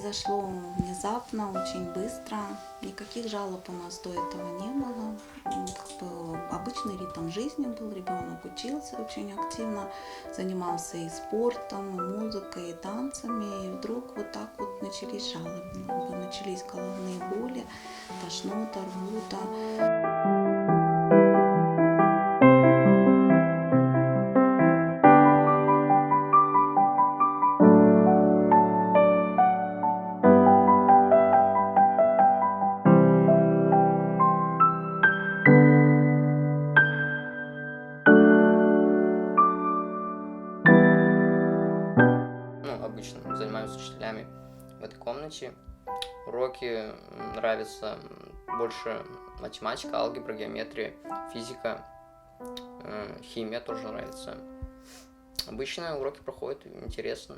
произошло внезапно, очень быстро. Никаких жалоб у нас до этого не было. Как бы обычный ритм жизни был. Ребенок учился очень активно, занимался и спортом, и музыкой, и танцами. И вдруг вот так вот начались жалобы, начались головные боли, тошнота, рвота. Ну, обычно занимаюсь с учителями в этой комнате. Уроки нравятся больше математика, алгебра, геометрия, физика, химия тоже нравится. Обычно уроки проходят интересно.